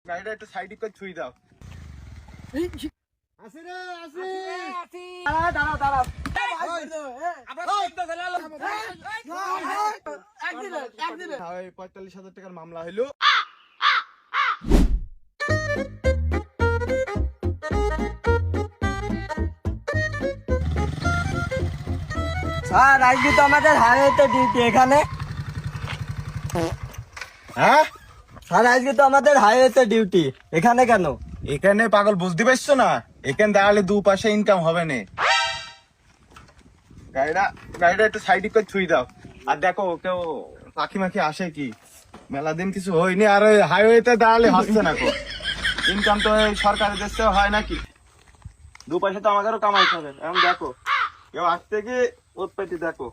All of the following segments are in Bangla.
গাড়িটা একটু সাইড করে ছুঁই দাও। আসি রে আসি। দাঁড়াও দাঁড়াও ওই 45,000 টাকার মামলা হইলো। স্যার আজকে তো আমাদের হাইওয়েতে ডিউটি এখানে। হ্যাঁ স্যার আজকে তো আমাদের হাইওয়েতে ডিউটি এখানে কেন? এখানে পাগল বুঝতে পারছো না, এখানে দাঁড়ালে দুপাশে ইনকাম হবে না। গাড়িটা একটু সাইড করে ছুঁই দাও। আর দেখো কেউ পাখি মাখি আসে কি, মেলা দিন কিছু হয়নি। আর ওই হাইওয়েতে দাঁড়ালে হচ্ছে না কো, ইনকাম তো এই সরকারি দেশে হয় নাকি, দুপাশে তো আমাদেরও কামাইতে হবে। এখন দেখো কেউ আসতে কি উৎপত্তি দেখো।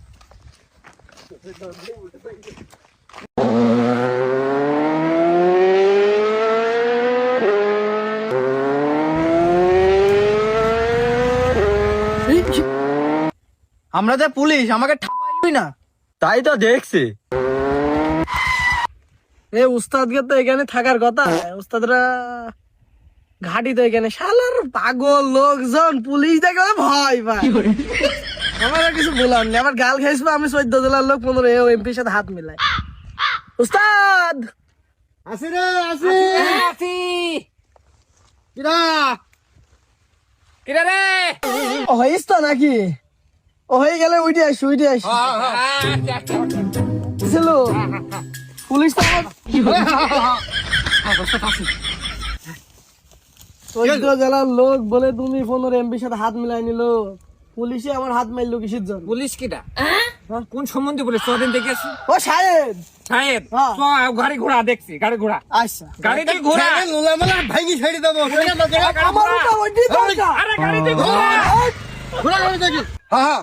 আমরা যে পুলিশ, আমাকে ঠাপাইলই না। তাই তো দেখছি। এ উস্তাদকে তো এখানে থাকার কথা, উস্তাদরা ঘাটি তো এখানে। শালার পাগল লোকজন পুলিশ দেখে ভয় পায়। আমার আর কিছু বলার নেই, আমার গাল খাইছবো। আমি 14 জেলার লোক 15 এমপির সাথে হাত মিলাই। উস্তাদ আসি রে আসি। কিরা কিরা রে? ও হইস তো নাকি? ও হয়ে গেলে উইটে আস ছিল পুলিশ তো 14 জেলার লোক বলে তুমি 15 এমপির সাথে হাত মিলাই নিল। পুলিশে আমার হাত মারলো কিসের জন্য? পুলিশ কিটা? কোন সম্বন্ধে পুলিশ? কদিন দেখে আসি। ও সাহেব সাহেব হ্যাঁ। গাড়ি ঘোড়া দেখছি, গাড়ি ঘোড়া। আচ্ছা গাড়িতে ঘোড়া। ভাইগি ছেড়ে দেবো। আমার তো ওইটি দরকার। আরে গাড়িতে ঘোড়া। ঘোড়া গাড়ি দেখি। হ্যাঁ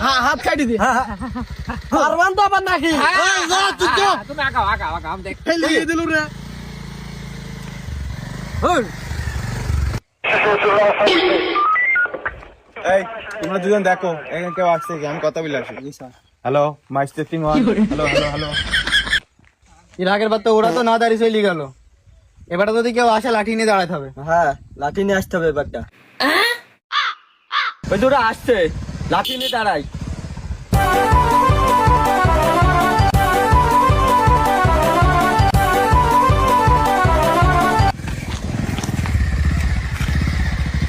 হ্যাঁ হাত কাটি দি। পারবান তো আবার নাকি? তুমি আগাও আগাও আগাও, আমি দেখ। ফেলে দিল রে। এই তোমরা দুজন দেখো এখানে কেউ আসছে কি, আমি কথা বলে আসি। Hello mike testing one. Hello hello hello. এর আগের বার তো ওরা তো না দাঁড়িয়ে চলে গেল। এবারে যদি কেউ আসে লাঠি নিয়ে দাঁড়াতে হবে। হ্যাঁ লাঠি নিয়ে আসতে হবে এবারটা। ওই তো ওরা আসছে, লাঠি নিয়ে দাঁড়াই।